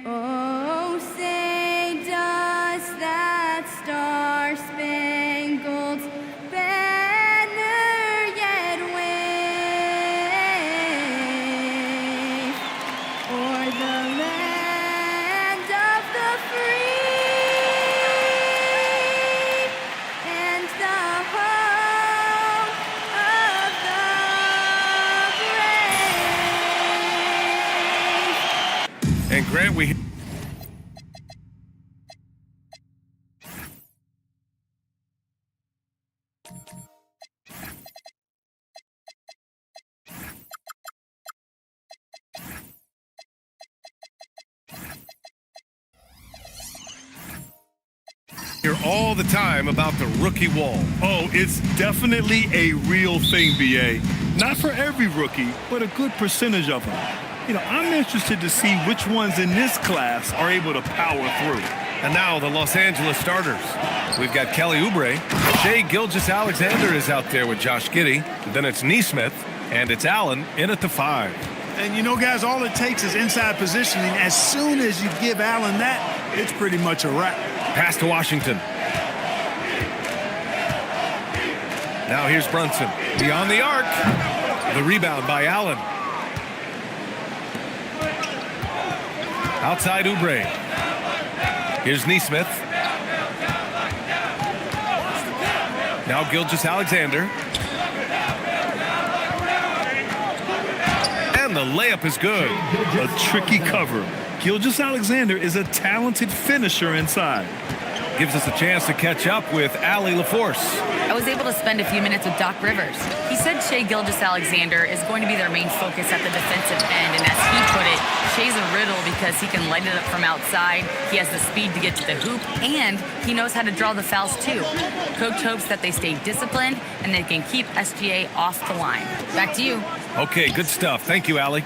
Oh, say does that star-spangled banner yet wave o'er the land of the free and the home of the brave? And Grant, we... hear all the time about the rookie wall. Oh, it's definitely a real thing, BA. Not for every rookie, but a good percentage of them. You know, I'm interested to see which ones in this class are able to power through. And now the Los Angeles starters. We've got Kelly Oubre. Shai Gilgeous-Alexander is out there with Josh Giddey. Then it's Nesmith, and it's Allen in at the 5. And you know, guys, all it takes is inside positioning. As soon as you give Allen that, it's pretty much a wrap. Pass to Washington. Now here's Brunson. Beyond the arc. The rebound by Allen. Outside Oubre. Here's Nesmith. Now Gilgeous-Alexander. And the layup is good. A tricky cover. Gilgeous-Alexander is a talented finisher inside. Gives us a chance to catch up with Allie LaForce. I was able to spend a few minutes with Doc Rivers. He said Shai Gilgeous-Alexander is going to be their main focus at the defensive end, and as he put it, Shai's a riddle because he can light it up from outside, he has the speed to get to the hoop, and he knows how to draw the fouls too. Coach hopes that they stay disciplined and they can keep SGA off the line. Back to you. Okay, good stuff. Thank you, Allie.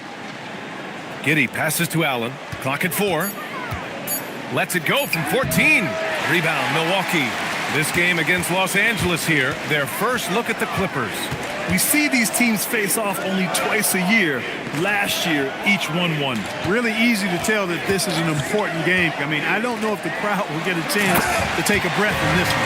Giddey passes to Allen. Clock at 4. Lets it go from 14. Rebound, Milwaukee. This game against Los Angeles here, their first look at the Clippers. We see these teams face off only twice a year. Last year, each won. Really easy to tell that this is an important game. I mean, I don't know if the crowd will get a chance to take a breath in this one.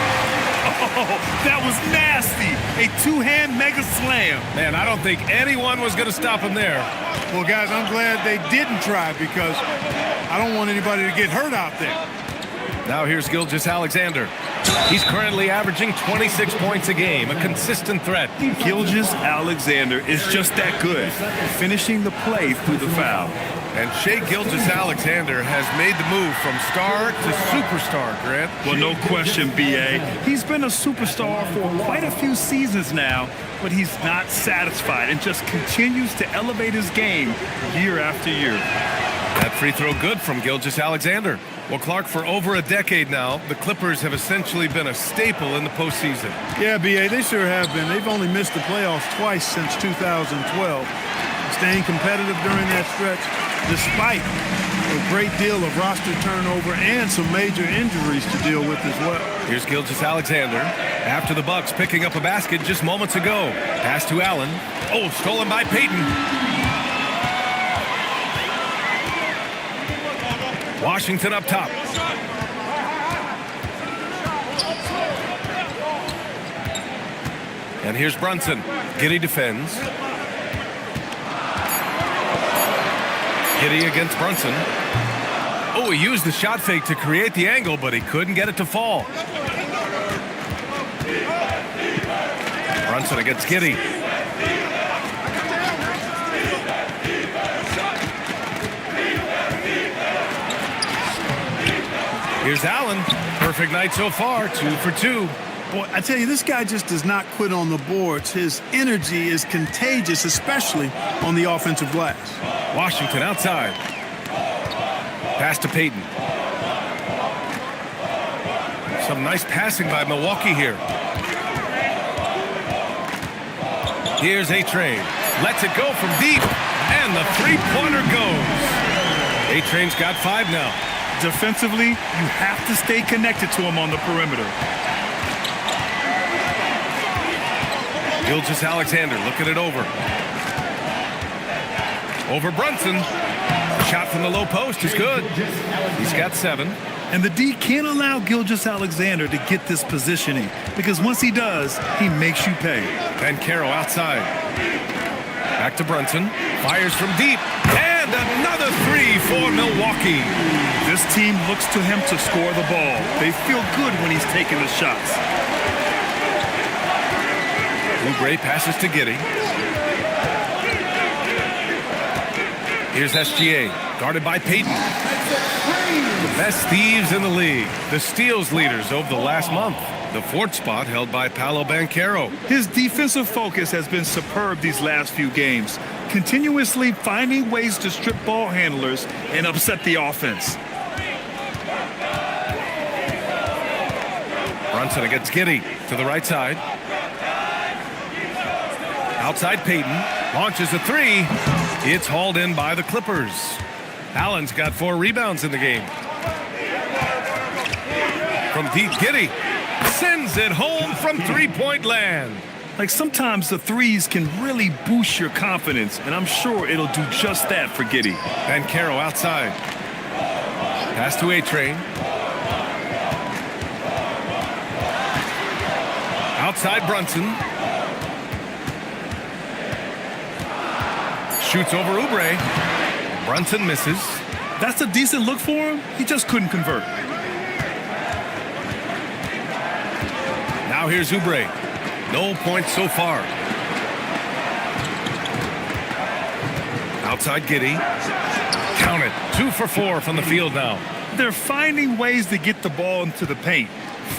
Oh, that was nasty. A two-hand mega slam. Man, I don't think anyone was going to stop him there. Well, guys, I'm glad they didn't try because I don't want anybody to get hurt out there. Now here's Gilgeous-Alexander. He's currently averaging 26 points a game, a consistent threat. Gilgeous-Alexander is just that good, finishing the play through the foul. And Shai Gilgeous-Alexander has made the move from star to superstar, Grant. Well, no question, B.A. He's been a superstar for quite a few seasons now, but he's not satisfied and just continues to elevate his game year after year. That free throw good from Gilgeous-Alexander. Well, Clark, for over a decade now, the Clippers have essentially been a staple in the postseason. Yeah, B.A., they sure have been. They've only missed the playoffs twice since 2012. Staying competitive during that stretch, despite a great deal of roster turnover and some major injuries to deal with as well. Here's Gilgeous-Alexander. After the Bucks picking up a basket just moments ago. Pass to Allen. Oh, stolen by Payton. Washington up top. And here's Brunson. Giddey defends. Giddey against Brunson. Oh, he used the shot fake to create the angle, but he couldn't get it to fall. Brunson against Giddey. Here's Allen. Perfect night so far, 2 for 2. Boy, I tell you, this guy just does not quit on the boards. His energy is contagious, especially on the offensive glass. Washington outside. Pass to Payton. Some nice passing by Milwaukee here. Here's A-Train. Lets it go from deep. And the three-pointer goes. A-Train's got 5 now. Defensively, you have to stay connected to him on the perimeter. Gilgeous-Alexander looking it over. Over Brunson. Shot from the low post is good. He's got 7. And the D can't allow Gilgeous-Alexander to get this positioning because once he does, he makes you pay. Banchero outside. Back to Brunson. Fires from deep. And another 3 for Milwaukee. This team looks to him to score the ball. They feel good when he's taking the shots. Oubre passes to Giddey. Here's SGA, guarded by Payton. The best thieves in the league. The steals leaders over the last month. The 4th spot held by Paolo Banchero. His defensive focus has been superb these last few games, continuously finding ways to strip ball handlers and upset the offense. Brunson against Giddey to the right side. Outside Payton, launches a 3. It's hauled in by the Clippers. Allen's got 4 rebounds in the game. From deep, Giddey sends it home from three-point land. Like sometimes the threes can really boost your confidence, and I'm sure it'll do just that for Giddey. Banchero outside. Pass to A-Train. Outside Brunson. Shoots over Oubre. Brunson misses. That's a decent look for him. He just couldn't convert. Now here's Oubre. No points so far. Outside Giddey. Count it. 2 for 4 from the field now. They're finding ways to get the ball into the paint.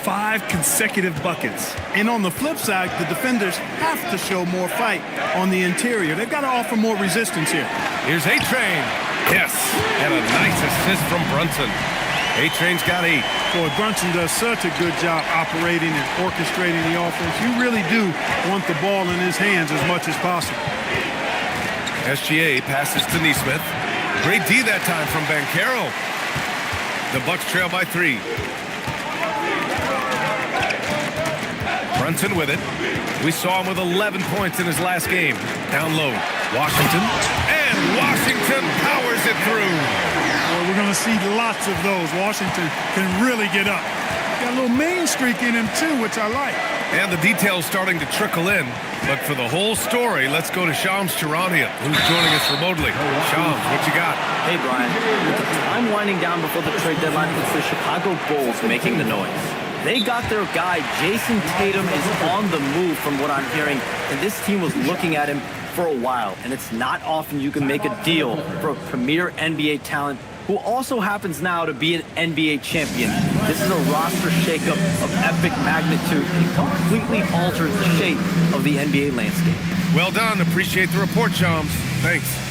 5 consecutive buckets. And on the flip side, the defenders have to show more fight on the interior. They've got to offer more resistance here. Here's A-Train. Yes, and a nice assist from Brunson. A-Train's got 8. Boy, Brunson does such a good job operating and orchestrating the offense. You really do want the ball in his hands as much as possible. SGA passes to Nesmith. Great D that time from Banchero. The Bucks trail by 3. Brunson with it. We saw him with 11 points in his last game. Down low. Washington. And Washington powers it through. Well, we're going to see lots of those. Washington can really get up. Got a little main streak in him, too, which I like. And the details starting to trickle in. But for the whole story, let's go to Shams Charania, who's joining us remotely. Shams, what you got? Hey, Brian. With the time winding down before the trade deadline, it's the Chicago Bulls making the noise. They got their guy. Jason Tatum is on the move from what I'm hearing, and this team was looking at him for a while, and it's not often you can make a deal for a premier NBA talent who also happens now to be an NBA champion. This is a roster shakeup of epic magnitude and completely alters the shape of the NBA landscape. Well done. Appreciate the report, Shams. Thanks.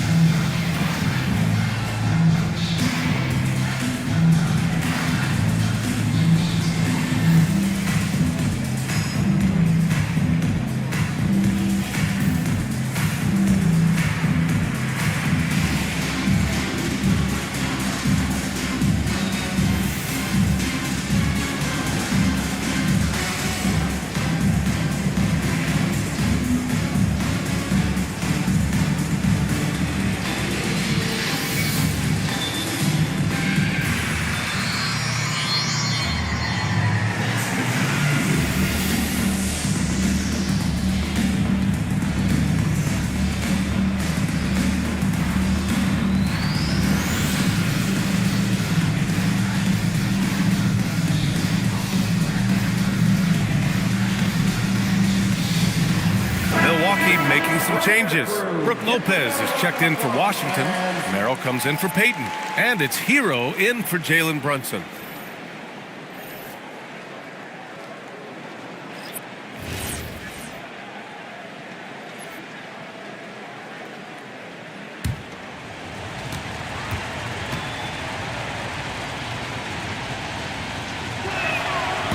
Making some changes. Brooke Lopez is checked in for Washington. Merrill comes in for Payton. And it's Hero in for Jalen Brunson.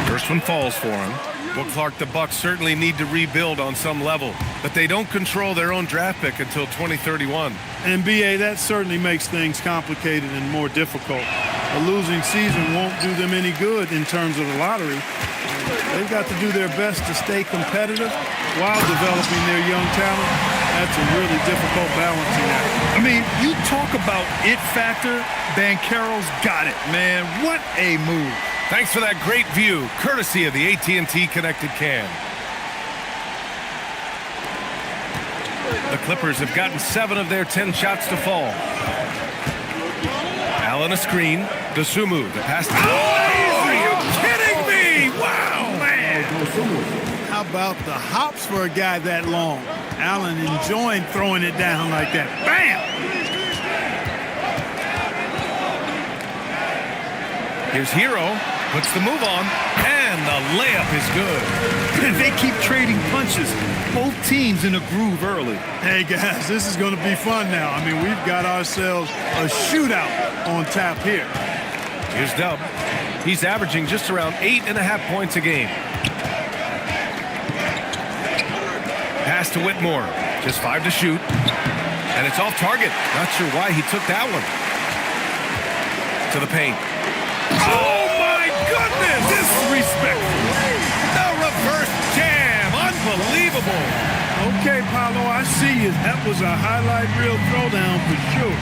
First one falls for him. Well, Clark, the Bucks certainly need to rebuild on some level, but they don't control their own draft pick until 2031. And BA, that certainly makes things complicated and more difficult. A losing season won't do them any good in terms of the lottery. They've got to do their best to stay competitive while developing their young talent that's a really difficult balancing act. I mean, you talk about it factor. Banchero's got it, man. What a move. Thanks for that great view, courtesy of the AT&T Connected Cam. The Clippers have gotten 7 of their 10 shots to fall. Allen a screen. Dosunmu, the pass. Oh, are you kidding me? Wow, man. How about the hops for a guy that long? Allen enjoying throwing it down like that. Bam! Here's Hero. Puts the move on. And the layup is good. And they keep trading punches. Both teams in a groove early. Hey, guys, this is going to be fun now. I mean, we've got ourselves a shootout on tap here. Here's Dub. He's averaging just around 8.5 points a game. Pass to Whitmore. Just 5 to shoot. And it's off target. Not sure why he took that one. To the paint. Oh, my goodness! Disrespectful. The reverse jam. Unbelievable. Okay, Paolo, I see you. That was a highlight reel throwdown for sure.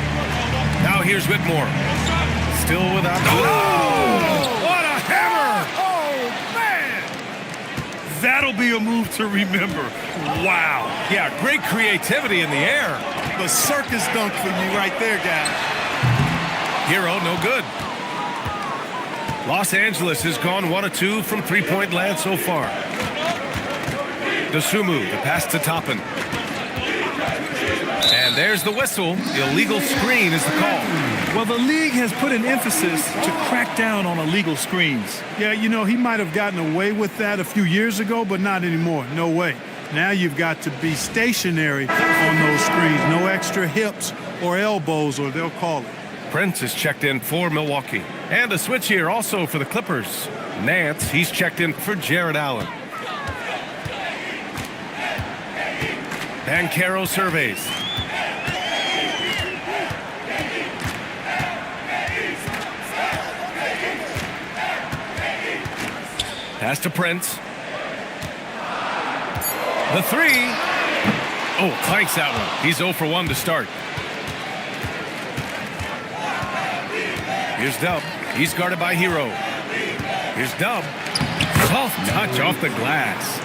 Now here's Whitmore. Still without... Oh! What a hammer! Oh, man! That'll be a move to remember. Wow. Yeah, great creativity in the air. The circus dunk for you right there, guys. Hero, no good. Los Angeles has gone 1 of 2 from three-point land so far. Dosunmu, the pass to Toppin. And there's the whistle. Illegal screen is the call. Well, the league has put an emphasis to crack down on illegal screens. Yeah, you know, he might have gotten away with that a few years ago, but not anymore. No way. Now you've got to be stationary on those screens. No extra hips or elbows, or they'll call it. Prince is checked in for Milwaukee. And a switch here also for the Clippers. Nance, he's checked in for Jared Allen. Banchero surveys. Pass to Prince. The 3. Oh, clanks that one. He's 0 for 1 to start. Here's Dub. He's guarded by Hero. Here's Dub. Soft touch off the glass.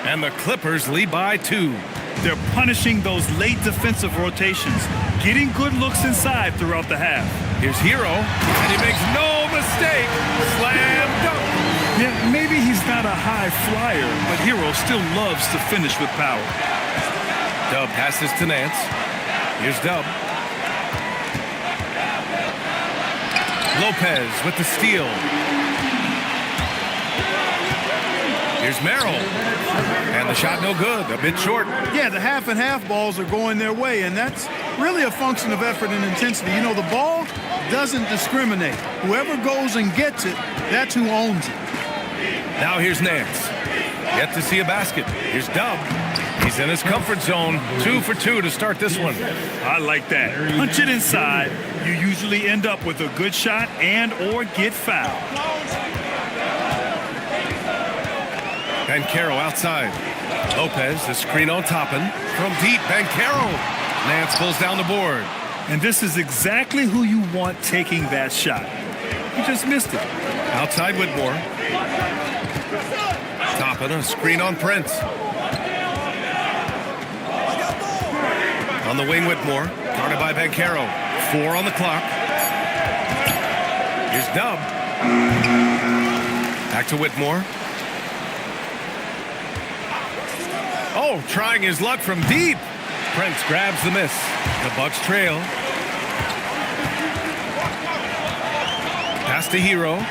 And the Clippers lead by 2. They're punishing those late defensive rotations, getting good looks inside throughout the half. Here's Hero, and he makes no mistake. Slam dunk. Yeah, maybe he's not a high flyer, but Hero still loves to finish with power. Dub passes to Nance. Here's Dub. Lopez with the steal. Here's Merrill. And the shot no good, a bit short. Yeah, the half and half balls are going their way, and that's really a function of effort and intensity. You know, the ball doesn't discriminate. Whoever goes and gets it, that's who owns it. Now here's Nance. Yet to see a basket. Here's Dub. He's in his comfort zone. 2 for 2 to start this one. I like that. Punch it inside. You usually end up with a good shot and or get fouled. Banchero outside. Lopez, the screen on Toppin. From deep, Banchero. Nance pulls down the board. And this is exactly who you want taking that shot. He just missed it. Outside Whitmore. Toppin, a screen on Prince. On the wing, Whitmore. Guarded by Banchero. 4 on the clock. Here's Dub. Back to Whitmore. Oh, trying his luck from deep. Prince grabs the miss. The Bucks trail. Pass to Hero.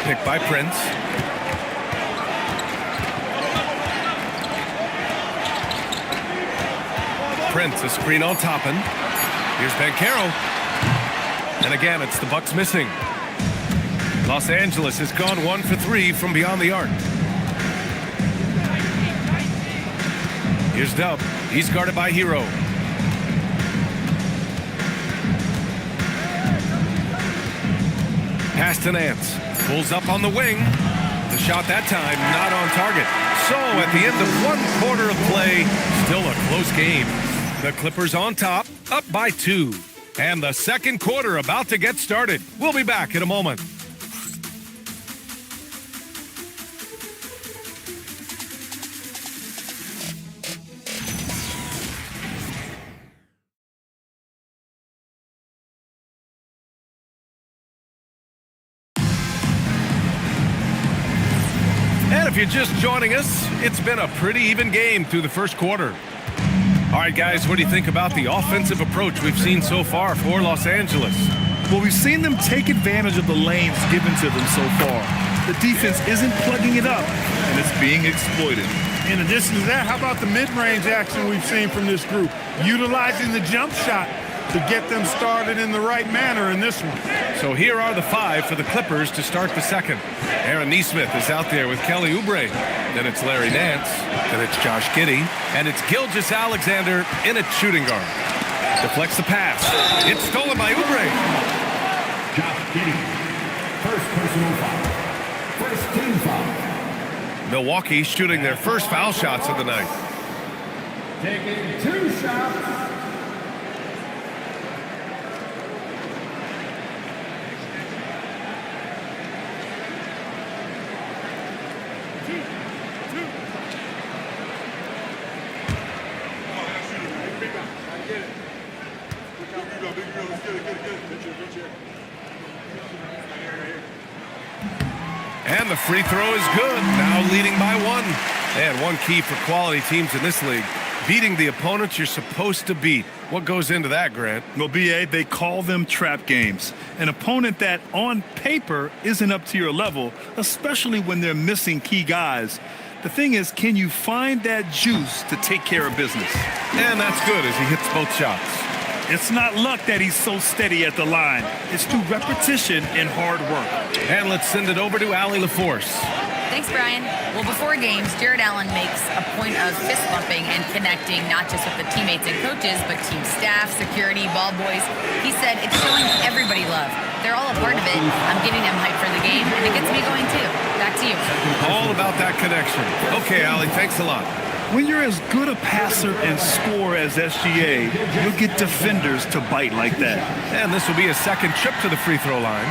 Picked by Prince. Prince, a screen on Toppin. Here's Banchero. And again, it's the Bucks missing. Los Angeles has gone 1 for 3 from beyond the arc. Here's Dub. He's guarded by Hero. Pass to Nance. Pulls up on the wing. The shot that time, not on target. So at the end of 1 quarter of play, still a close game. The Clippers on top, up by 2. And the second quarter about to get started. We'll be back in a moment. And if you're just joining us, it's been a pretty even game through the first quarter. All right, guys, what do you think about the offensive approach we've seen so far for Los Angeles? Well, we've seen them take advantage of the lanes given to them so far. The defense isn't plugging it up, and it's being exploited. In addition to that, how about the mid-range action we've seen from this group? Utilizing the jump shot to get them started in the right manner in this one. So here are the 5 for the Clippers to start the second. Aaron Nesmith is out there with Kelly Oubre. Then it's Larry Nance. Then it's Josh Giddey. And it's Gilgeous-Alexander in at shooting guard. Deflects the pass. It's stolen by Oubre. Josh Giddey, first personal foul. First team foul. Milwaukee shooting their first foul shots of the night. Taking 2 shots. And the free throw is good, now leading by 1. And one key for quality teams in this league, beating the opponents you're supposed to beat. What goes into that, Grant? Well, B.A., they call them trap games. An opponent that, on paper, isn't up to your level, especially when they're missing key guys. The thing is, can you find that juice to take care of business? And that's good as he hits both shots. It's not luck that he's so steady at the line. It's through repetition and hard work. And let's send it over to Allie LaForce. Thanks, Brian. Well, before games, Jared Allen makes a point of fist bumping and connecting not just with the teammates and coaches, but team staff, security, ball boys. He said it's showing everybody love. They're all a part of it. I'm getting them hyped for the game, and it gets me going too. Back to you. All about that connection. Okay, Allie, thanks a lot. When you're as good a passer and scorer as SGA, you'll get defenders to bite like that. And this will be a second trip to the free throw line.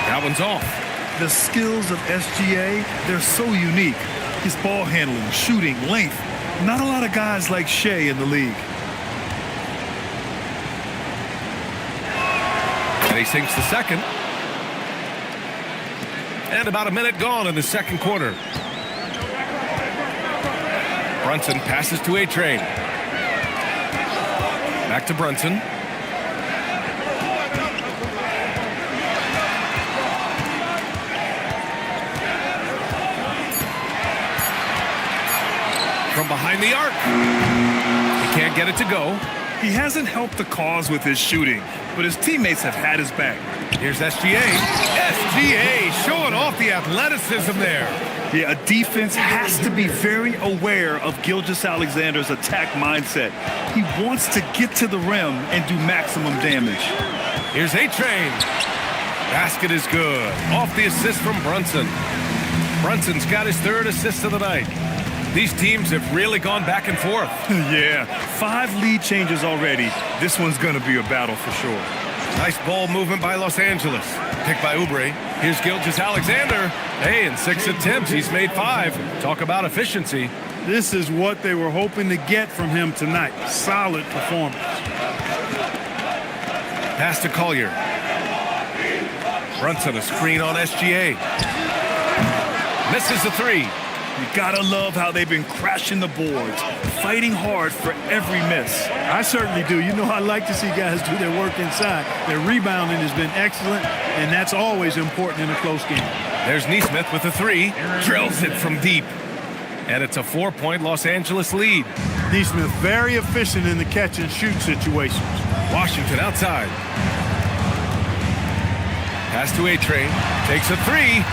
That one's off. The skills of SGA, they're so unique. His ball handling, shooting, length. Not a lot of guys like Shea in the league. And he sinks the second. And about a minute gone in the second quarter. Brunson passes to A-Train. Back to Brunson. From behind the arc. He can't get it to go. He hasn't helped the cause with his shooting, but his teammates have had his back. Here's SGA. SGA showing off the athleticism there. Yeah, a defense has to be very aware of Gilgeous-Alexander's attack mindset. He wants to get to the rim and do maximum damage. Here's A-Train. Basket is good. Off the assist from Brunson. Brunson's got his 3rd assist of the night. These teams have really gone back and forth. Yeah, 5 lead changes already. This one's going to be a battle for sure. Nice ball movement by Los Angeles. Picked by Oubre. Here's Gilgeous-Alexander. Hey, in 6 attempts, he's made 5. Talk about efficiency. This is what they were hoping to get from him tonight. Solid performance. Pass to Collier. Brunson, a screen on SGA. Misses the 3. You gotta love how they've been crashing the boards, fighting hard for every miss. I certainly do. You know, I like to see guys do their work inside. Their rebounding has been excellent, and that's always important in a close game. There's Nesmith with a 3. Drills it from deep. And it's a 4-point Los Angeles lead. Nesmith very efficient in the catch and shoot situations. Washington outside. Pass to A-Train. Takes a 3.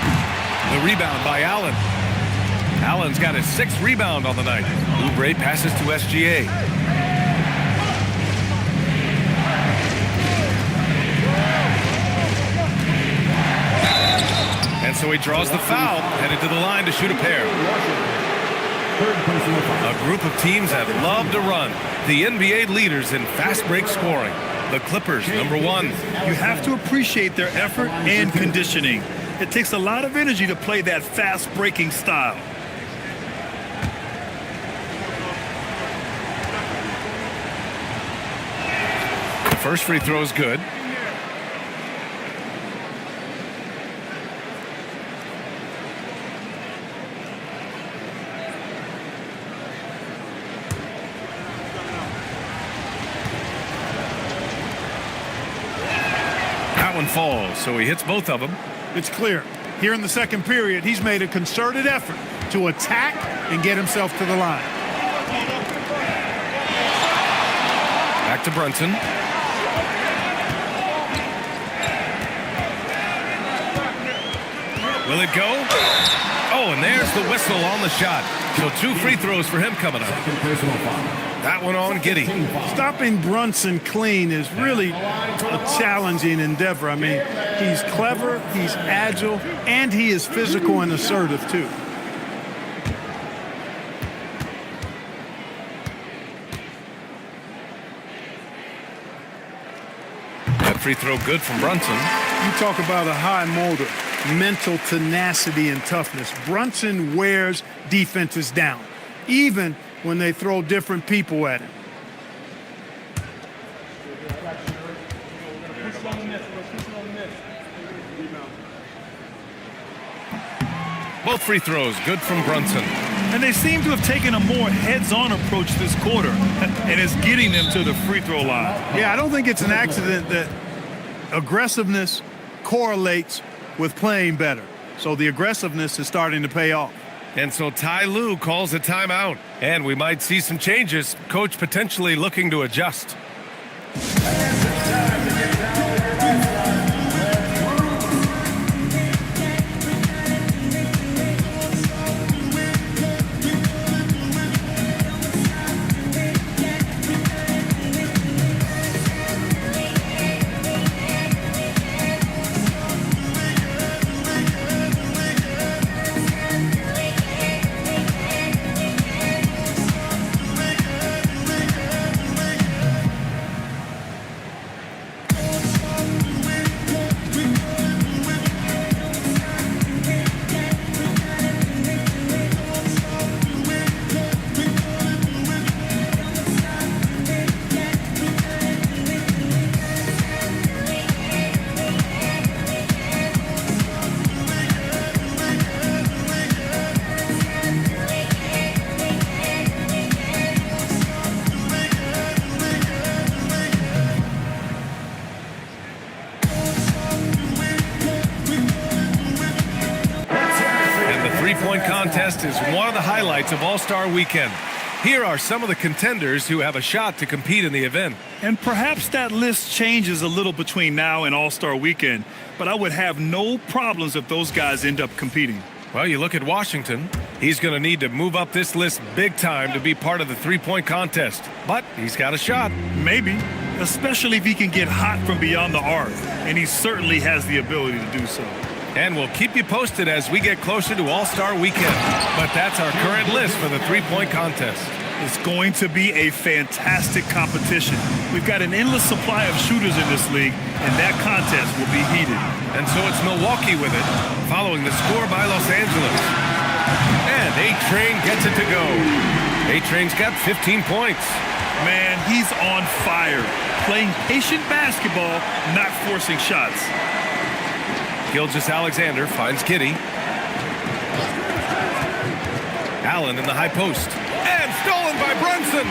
The rebound by Allen. Allen's got his 6th rebound on the night. Oubre passes to SGA. And so he draws the foul, headed to the line to shoot a pair. A group of teams that love to run. The NBA leaders in fast break scoring. The Clippers, #1. You have to appreciate their effort and conditioning. It takes a lot of energy to play that fast breaking style. The first free throw is good. That one falls, so he hits both of them. It's clear. Here in the second period, he's made a concerted effort to attack and get himself to the line. Back to Brunson. Will it go? Oh, and there's the whistle on the shot. So 2 free throws for him coming up. That one on Giddey. Stopping Brunson clean is really a challenging endeavor. I mean, he's clever, he's agile, and he is physical and assertive, too. That free throw good from Brunson. You talk about a high motor, mental tenacity and toughness. Brunson wears defenses down, even when they throw different people at him. Both free throws good from Brunson. And they seem to have taken a more heads-on approach this quarter, and it's getting them to the free throw line. Yeah, I don't think it's an accident that aggressiveness correlates with playing better. So the aggressiveness is starting to pay off. And so Ty Lue calls a timeout. And we might see some changes. Coach potentially looking to adjust. Three-point contest is one of the highlights of All-Star Weekend. Here are some of the contenders who have a shot to compete in the event. And perhaps that list changes a little between now and All-Star Weekend, but I would have no problems if those guys end up competing. Well, you look at Washington. He's going to need to move up this list big time to be part of the three-point contest. But he's got a shot. Maybe, especially if he can get hot from beyond the arc, and he certainly has the ability to do so. And we'll keep you posted as we get closer to All-Star Weekend. But that's our current list for the three-point contest. It's going to be a fantastic competition. We've got an endless supply of shooters in this league, and that contest will be heated. And so it's Milwaukee with it, following the score by Los Angeles. And A-Train gets it to go. A-Train's got 15 points. Man, he's on fire. Playing patient basketball, not forcing shots. Gilgeous-Alexander finds Giddey. Allen in the high post. And stolen by Brunson.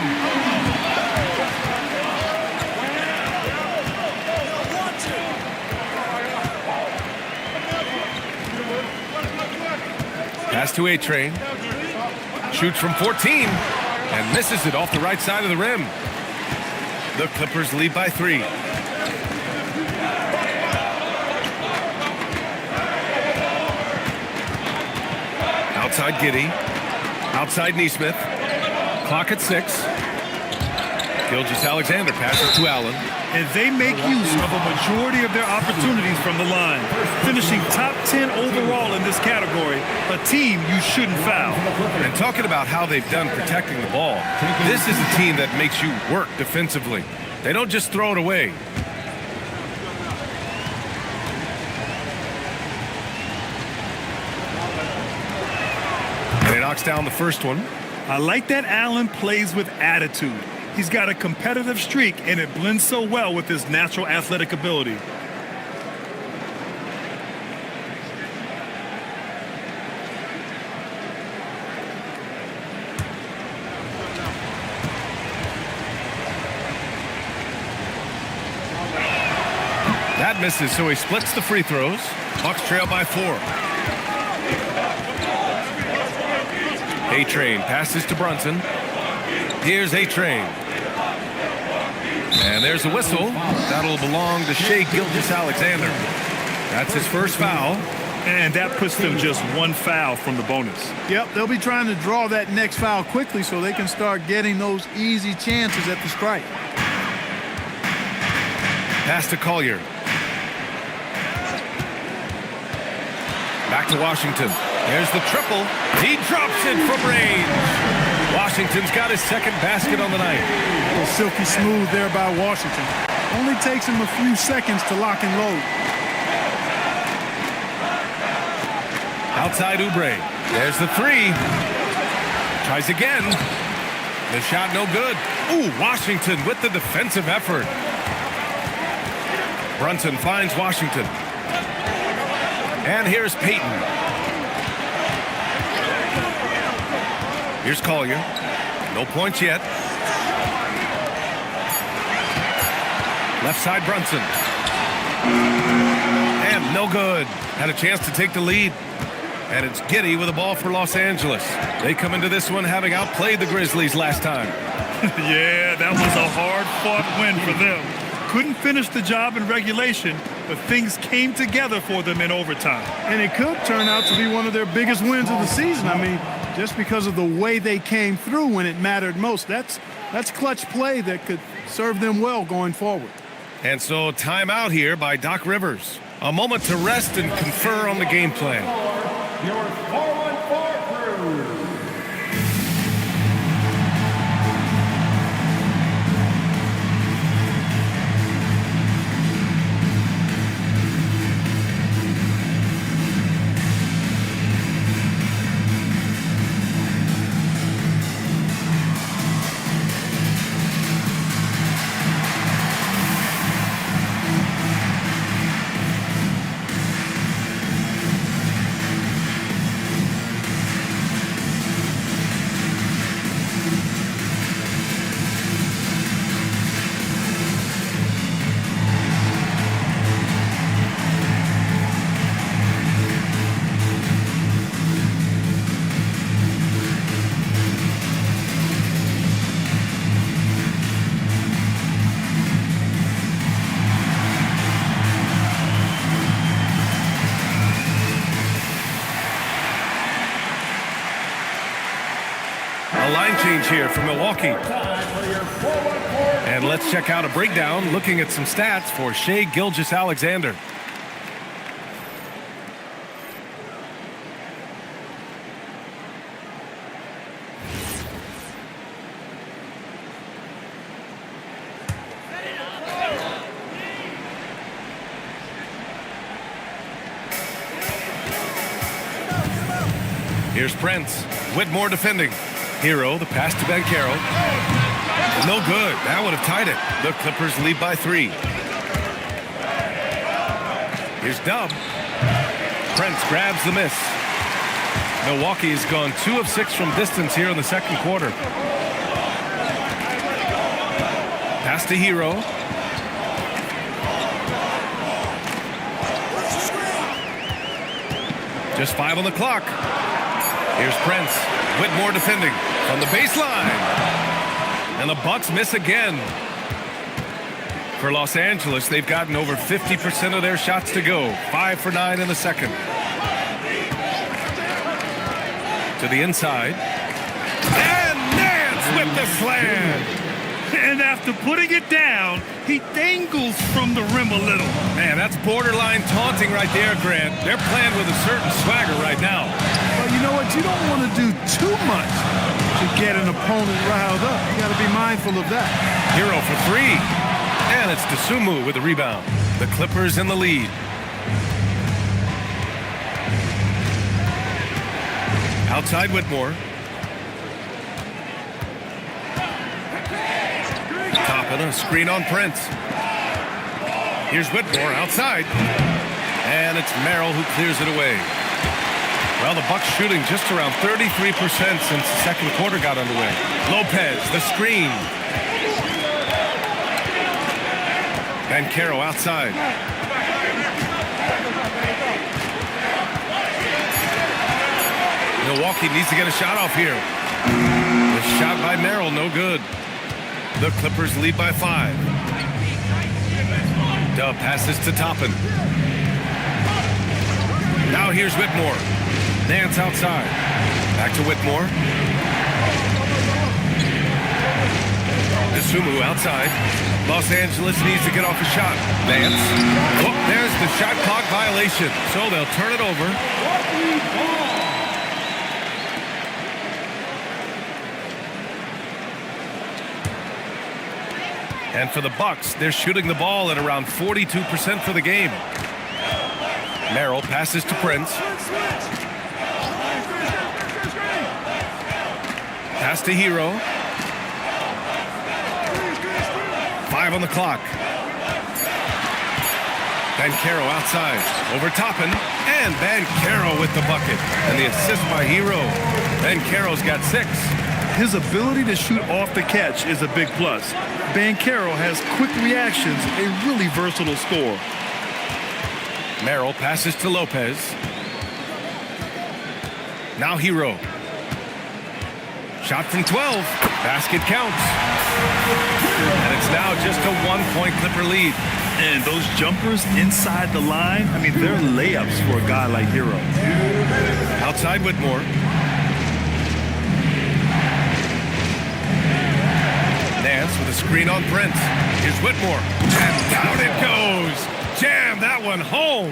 Pass to A-Train. Shoots from 14 and misses it off the right side of the rim. The Clippers lead by 3. Outside Giddey. Outside Neesmith. Clock at 6. Gilgeous-Alexander passes to Allen. And they make use of a majority of their opportunities from the line, finishing top 10 overall in this category, a team you shouldn't foul. And talking about how they've done protecting the ball, this is a team that makes you work defensively. They don't just throw it away. And he knocks down the first one. I like that Allen plays with attitude. He's got a competitive streak, and it blends so well with his natural athletic ability. That misses, so he splits the free throws. Bucks trail by 4. A-Train passes to Brunson. Here's A-Train. And there's a whistle. That'll belong to Shai Gilgeous-Alexander. That's his first foul. And that puts them just one foul from the bonus. Yep, they'll be trying to draw that next foul quickly so they can start getting those easy chances at the strike. Pass to Collier. Back to Washington. There's the triple. He drops it from range. Washington's got his second basket on the night. A little silky smooth there by Washington. Only takes him a few seconds to lock and load. Outside Oubre. There's the 3. Tries again. The shot no good. Ooh, Washington with the defensive effort. Brunson finds Washington. And here's Payton. Here's Collier. No points yet. Left side Brunson. And no good. Had a chance to take the lead. And it's Giddey with the ball for Los Angeles. They come into this one having outplayed the Grizzlies last time. Yeah, that was a hard-fought win for them. Couldn't finish the job in regulation, but things came together for them in overtime. And it could turn out to be one of their biggest wins of the season. I mean, just because of the way they came through when it mattered most. That's clutch play that could serve them well going forward. And so timeout here by Doc Rivers. A moment to rest and confer on the game plan. Your 4-1-4 crew. A line change here for Milwaukee. And let's check out a breakdown looking at some stats for Shai Gilgeous-Alexander. Here's Prince. Whitmore defending. Hero, the pass to Banchero. No good. That would have tied it. The Clippers lead by 3. Here's Dub. Prince grabs the miss. Milwaukee has gone 2 of 6 from distance here in the second quarter. Pass to Hero. Just 5 on the clock. Here's Prince. Whitmore defending from the baseline. And the Bucks miss again. For Los Angeles, they've gotten over 50% of their shots to go. 5 for 9 in the second. To the inside. And Nance with the slam. And after putting it down, he dangles from the rim a little. Man, that's borderline taunting right there, Grant. They're playing with a certain swagger right now. Well, you know what? You don't want to do too much to get an opponent riled up. You got to be mindful of that. Hero for three. And it's Dosunmu with the rebound. The Clippers in the lead. Outside Whitmore. Toppin, a screen on Prince. Here's Whitmore outside. And it's Merrill who clears it away. Well, the Bucks shooting just around 33% since the second quarter got underway. Lopez, the screen. Banchero outside. Milwaukee needs to get a shot off here. The shot by Merrill, no good. The Clippers lead by 5. Dub passes to Toppin. Now here's Whitmore. Nance outside. Back to Whitmore. Dosunmu outside. Los Angeles needs to get off a shot. Nance. Oh, there's the shot clock violation. So they'll turn it over. And for the Bucks, they're shooting the ball at around 42% for the game. Merrill passes to Prince. Pass to Hero. 5 on the clock. Banchero outside. Over Toppin. And Banchero with the bucket. And the assist by Hero. Banchero's got 6. His ability to shoot off the catch is a big plus. Banchero has quick reactions, a really versatile scorer. Merrill passes to Lopez. Now Hero. Shot from 12. Basket counts. And it's now just a 1-point Clipper lead. And those jumpers inside the line, I mean, they're layups for a guy like Hero. Outside Whitmore. Nance with a screen on Prince. Here's Whitmore. And down it goes. Jam that one home.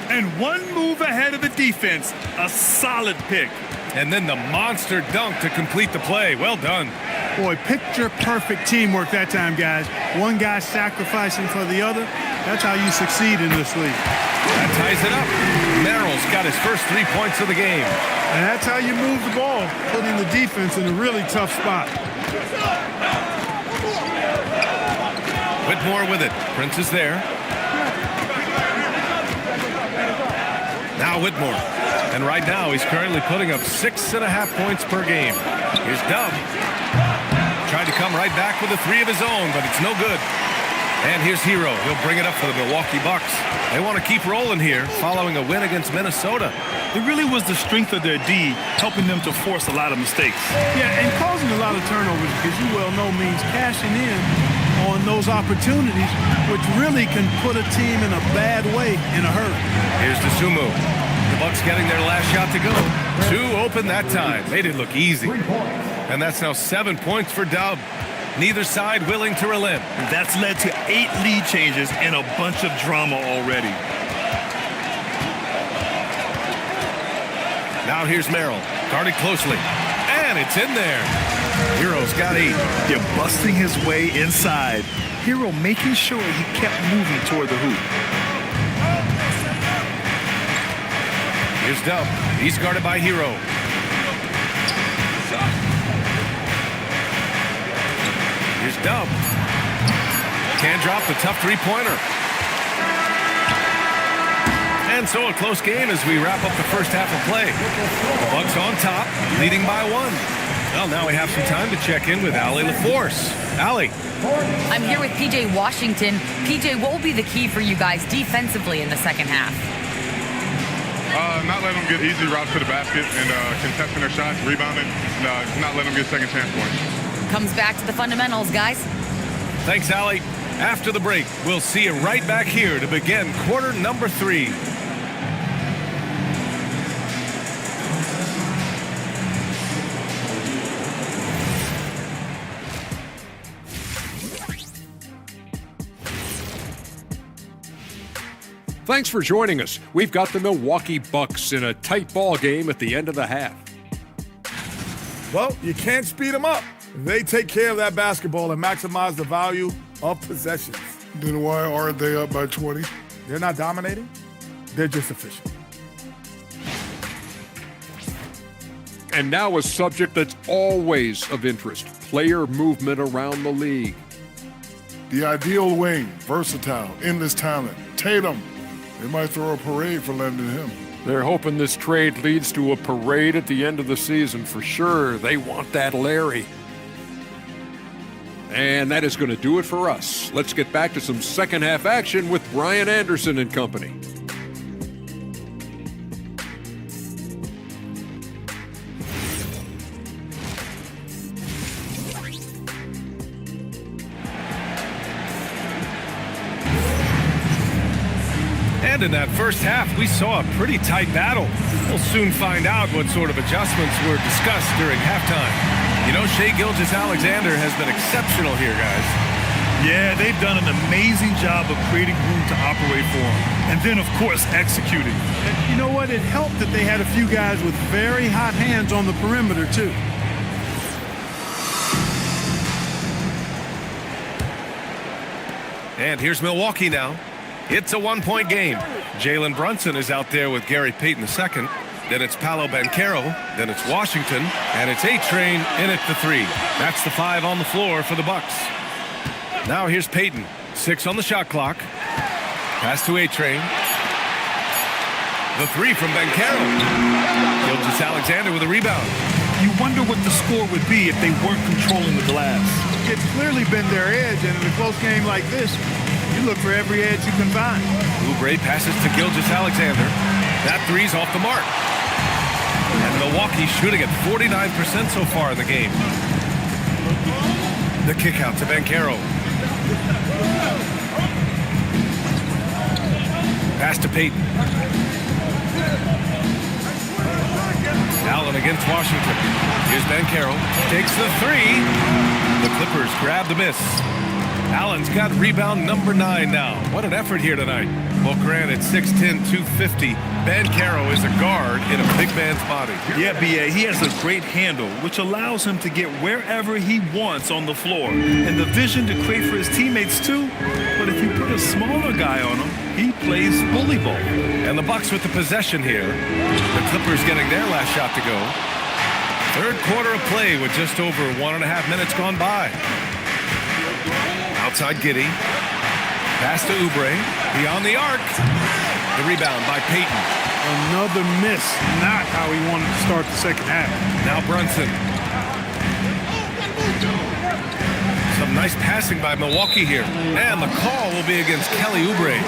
And one move ahead of the defense. A solid pick. And then the monster dunk to complete the play. Well done. Boy, picture-perfect teamwork that time, guys. One guy sacrificing for the other. That's how you succeed in this league. That ties it up. Merrill's got his first 3 points of the game. And that's how you move the ball, putting the defense in a really tough spot. Whitmore with it. Prince is there. Now Whitmore. And right now he's currently putting up 6.5 points per game. Here's Dub. Tried to come right back with a 3 of his own, but it's no good. And here's Hero. He'll bring it up for the Milwaukee Bucks. They want to keep rolling here following a win against Minnesota. It really was the strength of their D helping them to force a lot of mistakes. Yeah, and causing a lot of turnovers, because you well know means cashing in on those opportunities, which really can put a team in a bad way in a hurry. Here's Dosunmu. The Bucks getting their last shot to go. 2 open that time. Made it look easy. And that's now 7 points for Dub. Neither side willing to relent. That's led to 8 lead changes and a bunch of drama already. Now here's Merrill. Guarded closely. And it's in there. Hero's got 8. They're busting his way inside. Hero making sure he kept moving toward the hoop. Here's Dub. He's guarded by Hero. Here's Dub. Can't drop the tough 3-pointer. And so a close game as we wrap up the first half of play. The Bucks on top, leading by 1. Well, now we have some time to check in with Allie LaForce. Allie. I'm here with PJ Washington. PJ, what will be the key for you guys defensively in the second half? Not letting them get easy routes to the basket and contesting their shots, rebounding, and not letting them get second chance points. Comes back to the fundamentals, guys. Thanks, Allie. After the break, we'll see you right back here to begin quarter number 3. Thanks for joining us. We've got the Milwaukee Bucks in a tight ball game at the end of the half. Well, you can't speed them up. They take care of that basketball and maximize the value of possessions. Then why aren't they up by 20? They're not dominating. They're just efficient. And now a subject that's always of interest, player movement around the league. The ideal wing, versatile, endless talent. Tatum. They might throw a parade for lending him. They're hoping this trade leads to a parade at the end of the season for sure. They want that Larry. And that is going to do it for us. Let's get back to some second half action with Brian Anderson and company. And in that first half, we saw a pretty tight battle. We'll soon find out what sort of adjustments were discussed during halftime. You know, Shai Gilgeous-Alexander has been exceptional here, guys. Yeah, they've done an amazing job of creating room to operate for him. And then, of course, executing. And you know what? It helped that they had a few guys with very hot hands on the perimeter, too. And here's Milwaukee now. It's a one-point game. Jalen Brunson is out there with Gary Payton II. Then it's Paolo Banchero. Then it's Washington. And it's A-Train in at the 3. That's the 5 on the floor for the Bucks. Now here's Payton. 6 on the shot clock. Pass to A-Train. The 3 from Banchero. Gilgeous-Alexander with a rebound. You wonder what the score would be if they weren't controlling the glass. It's clearly been their edge, and in a close game like this, you look for every edge you can find. Oubre passes to Gilgeous-Alexander. That 3's off the mark. And Milwaukee shooting at 49% so far in the game. The kick out to Banchero. Pass to Payton. Allen against Washington. Here's Banchero. Takes the 3. The Clippers grab the miss. Allen's got rebound number 9 now. What an effort here tonight. Well, granted, 6'10", 250. Banchero is a guard in a big man's body. Yeah, B.A., he has a great handle, which allows him to get wherever he wants on the floor. And the vision to create for his teammates, too. But if you put a smaller guy on him, he plays bully ball. And the Bucks with the possession here. The Clippers getting their last shot to go. Third quarter of play with just over 1.5 minutes gone by. Outside Giddey. Pass to Oubre. Beyond the arc. The rebound by Payton. Another miss. Not how he wanted to start the second half. Now Brunson. Some nice passing by Milwaukee here. And the call will be against Kelly Oubre.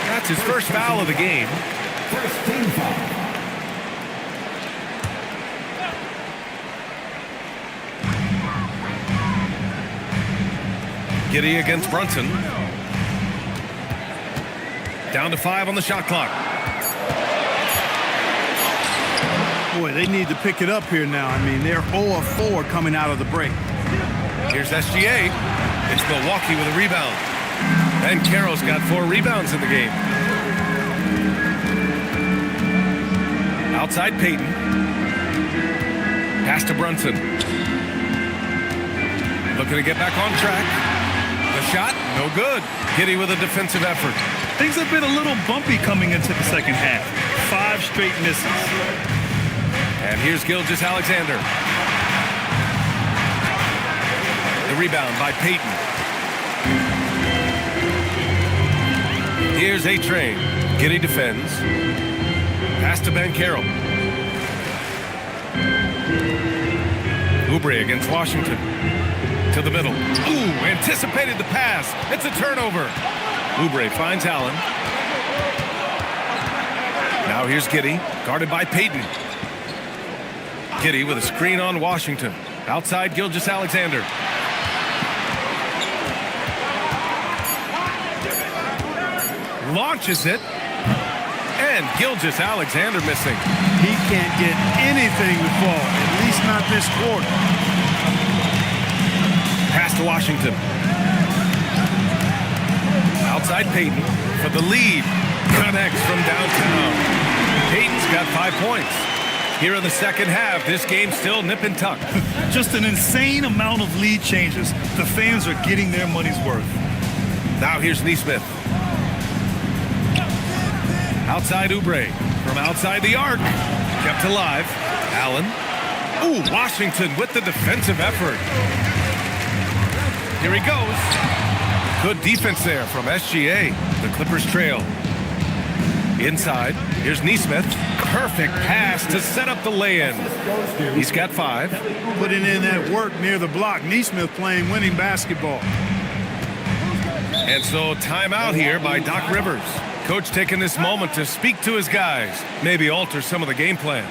That's his first foul of the game. First team foul. Giddey against Brunson. Down to 5 on the shot clock. Boy, they need to pick it up here now. I mean, they're 0 of 4 coming out of the break. Here's SGA. It's Milwaukee with a rebound. And Carroll's got 4 rebounds in the game. Outside Payton. Pass to Brunson. Looking to get back on track. The shot, no good. Giddey with a defensive effort. Things have been a little bumpy coming into the second half. 5 straight misses. And here's Gilgeous-Alexander. The rebound by Payton. Here's A-Train. Giddey defends. Pass to Banchero. Oubre against Washington. To the middle. Ooh, anticipated the pass. It's a turnover. Oubre finds Allen. Now here's Giddey, guarded by Payton. Giddey with a screen on Washington. Outside Gilgeous-Alexander. Launches it. And Gilgeous-Alexander missing. He can't get anything to fall, at least not this quarter. Pass to Washington. Outside Peyton for the lead. Connects from downtown. Peyton's got 5 points. Here in the second half, this game's still nip and tuck. Just an insane amount of lead changes. The fans are getting their money's worth. Now here's Neesmith. Outside Oubre. From outside the arc. Kept alive. Allen. Ooh, Washington with the defensive effort. Here he goes. Good defense there from SGA. The Clippers trail. Inside, here's Neesmith. Perfect pass to set up the lay-in. He's got 5. Putting in that work near the block. Neesmith playing winning basketball. And so timeout here by Doc Rivers. Coach taking this moment to speak to his guys. Maybe alter some of the game plan.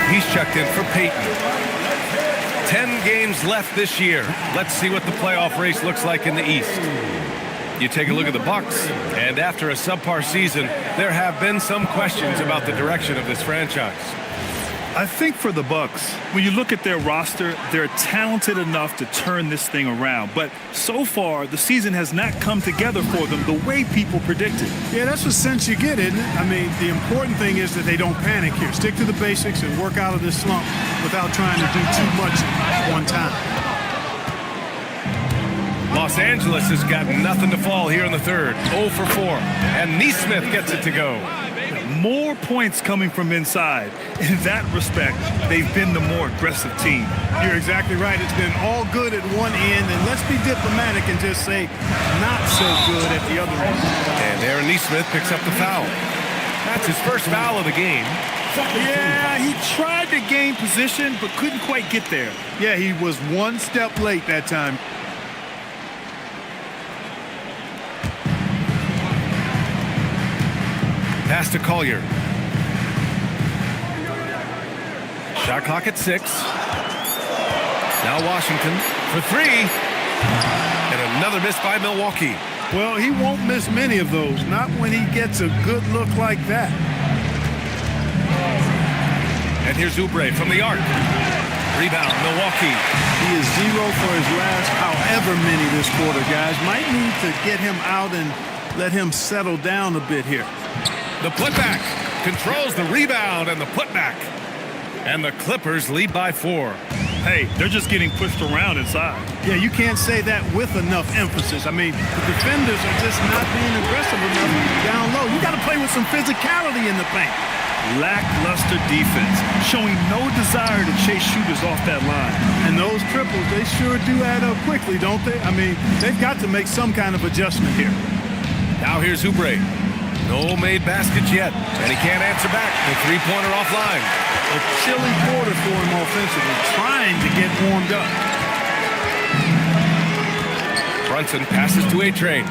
He's checked in for Peyton. 10 games left this year. Let's see what the playoff race looks like in the East. You take a look at the Bucks, and after a subpar season, there have been some questions about the direction of this franchise. I think for the Bucks, when you look at their roster, they're talented enough to turn this thing around. But so far, the season has not come together for them the way people predicted. Yeah, that's the sense you get, isn't it? I mean, the important thing is that they don't panic here. Stick to the basics and work out of this slump without trying to do too much at one time. Los Angeles has got nothing to fall here in the third. 0 for 4. And Neesmith gets it to go. More points coming from inside. In that respect, they've been the more aggressive team. You're exactly right. It's been all good at one end, and let's be diplomatic and just say not so good at the other end. And Aaron Neesmith picks up the foul. That's his first foul of the game. Yeah, he tried to gain position, but couldn't quite get there. Yeah, he was one step late that time. Pass to Collier. Shot clock at 6. Now Washington for 3. And another miss by Milwaukee. Well, he won't miss many of those. Not when he gets a good look like that. And here's Oubre from the arc. Rebound, Milwaukee. He is 0 for his last however many this quarter, guys. Might need to get him out and let him settle down a bit here. The putback controls the rebound and the putback. And the Clippers lead by 4. Hey, they're just getting pushed around inside. Yeah, you can't say that with enough emphasis. I mean, the defenders are just not being aggressive enough down low. You got to play with some physicality in the paint. Lackluster defense, showing no desire to chase shooters off that line. And those triples, they sure do add up quickly, don't they? I mean, they've got to make some kind of adjustment here. Now here's Oubre. No made baskets yet, and he can't answer back. The three-pointer offline. A chilly quarter for him offensively, trying to get warmed up. Brunson passes to A-Train.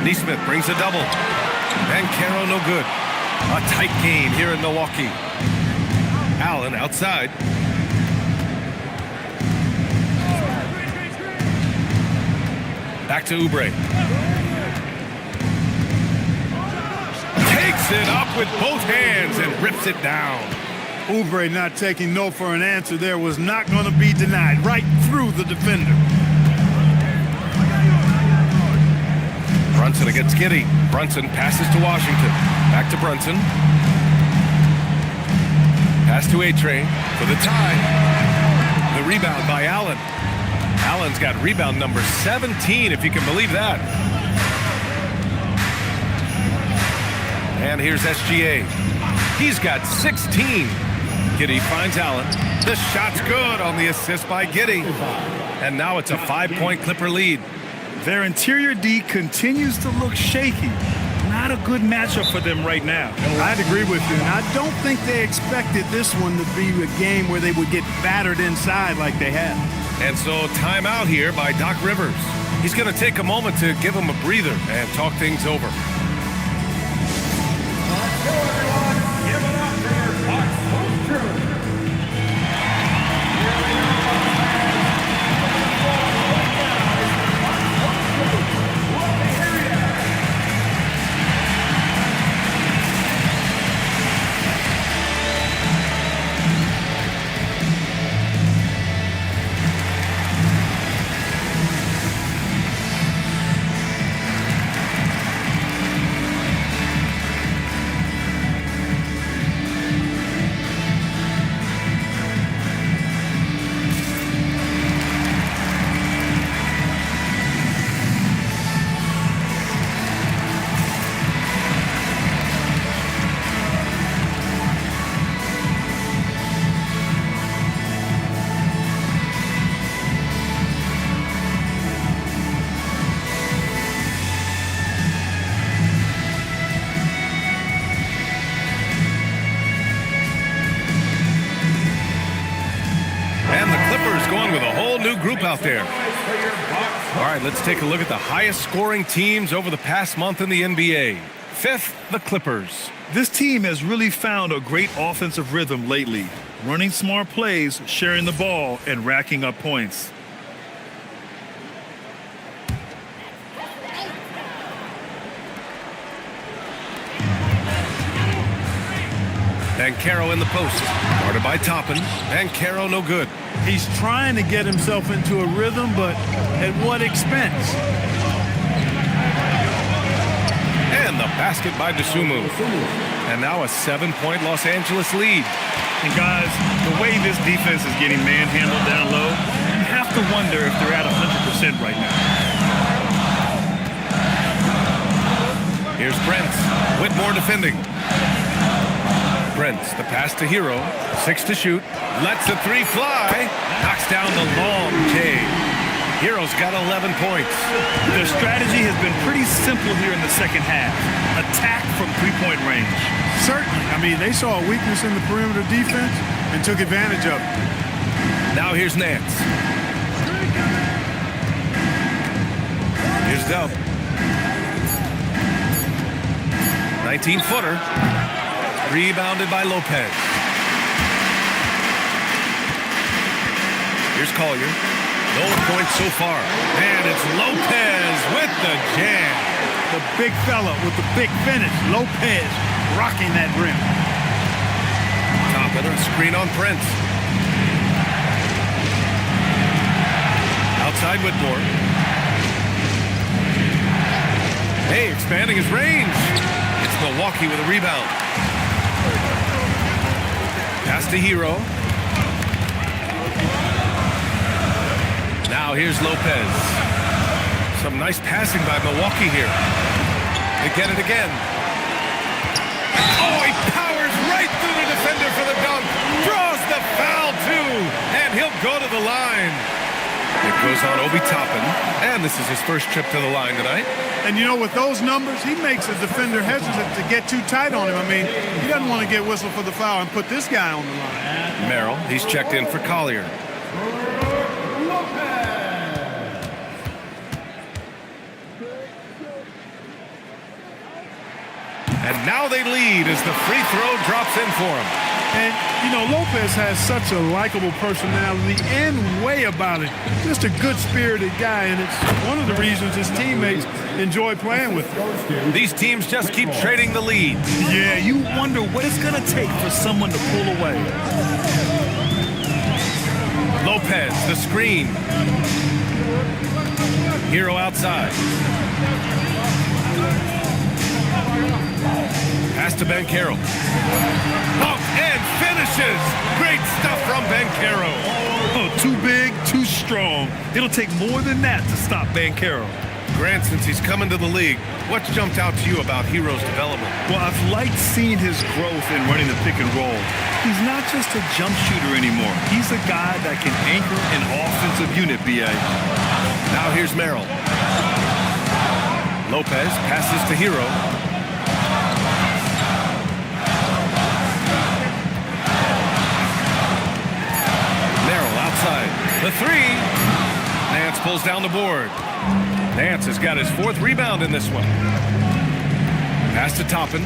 Neesmith brings a double. And Caro no good. A tight game here in Milwaukee. Allen outside. Back to Oubre. Takes it up with both hands and rips it down. Oubre not taking no for an answer there was not going to be denied. Right through the defender. Brunson against Giddey. Brunson passes to Washington. Back to Brunson. Pass to A-Train for the tie. The rebound by Allen. Allen's got rebound number 17, if you can believe that. And here's SGA. He's got 16. Giddey finds Allen. The shot's good on the assist by Giddey. And now it's a 5-point Clipper lead. Their interior D continues to look shaky. Not a good matchup for them right now. I'd agree with you. And I don't think they expected this one to be a game where they would get battered inside like they have. And so timeout here by Doc Rivers. He's going to take a moment to give him a breather and talk things over. Group out there. All right, let's take a look at the highest scoring teams over the past month in the NBA. Fifth, the Clippers. This team has really found a great offensive rhythm lately, running smart plays, sharing the ball, and racking up points. Banchero in the post. Guarded by Toppin. Banchero no good. He's trying to get himself into a rhythm, but at what expense? And the basket by Dosunmu. And now a 7-point Los Angeles lead. And guys, the way this defense is getting manhandled down low, you have to wonder if they're at 100% right now. Here's Brents. Whitmore defending. Brents, the pass to Hero. 6 to shoot. Lets the 3 fly. Knocks down the long J. Hero's got 11 points. Their strategy has been pretty simple here in the second half. Attack from 3-point range. Certainly. I mean, they saw a weakness in the perimeter defense and took advantage of it. Now here's Nance. Here's Dub. 19-footer. Rebounded by Lopez. Here's Collier. No points so far. And it's Lopez with the jam. The big fella with the big finish. Lopez rocking that rim. Top of the screen on Prince. Outside Whitmore. Hey, expanding his range. It's Milwaukee with a rebound. Pass to Hero. Now here's Lopez. Some nice passing by Milwaukee here. They get it again. Oh, he powers right through the defender for the dunk. Draws the foul too. And he'll go to the line. It goes on Obi Toppin. And this is his first trip to the line tonight. And you know, with those numbers, he makes a defender hesitant to get too tight on him. I mean, he doesn't want to get whistled for the foul and put this guy on the line. Merrill, he's checked in for Collier. And now they lead as the free throw drops in for him. And, you know, Lopez has such a likable personality and way about it. Just a good-spirited guy, and it's one of the reasons his teammates enjoy playing with him. These teams just keep trading the lead. Yeah, you wonder what it's going to take for someone to pull away. Lopez, the screen. Hero outside. to Banchero. Oh, and finishes! Great stuff from Banchero. Oh, too big, too strong. It'll take more than that to stop Banchero. Grant, since he's come into the league, what's jumped out to you about Hero's development? Well, I've liked seeing his growth in running the pick and roll. He's not just a jump shooter anymore. He's a guy that can anchor an offensive unit, B.A. Now here's Merrill. Lopez passes to Hero. Merrill outside. The three. Nance pulls down the board. Nance has got his 4th rebound in this one. Pass to Toppin.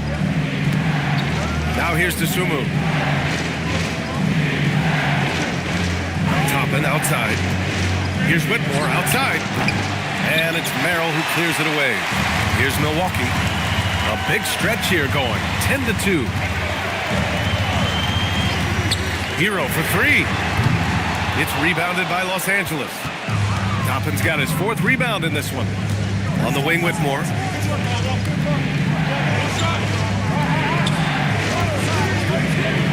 Now here's Dosunmu. Toppin outside. Here's Whitmore outside. And it's Merrill who clears it away. Here's Milwaukee. A big stretch here going. 10-2. Hero for 3. It's rebounded by Los Angeles. Toppin's got his 4th rebound in this one. On the wing, Whitmore.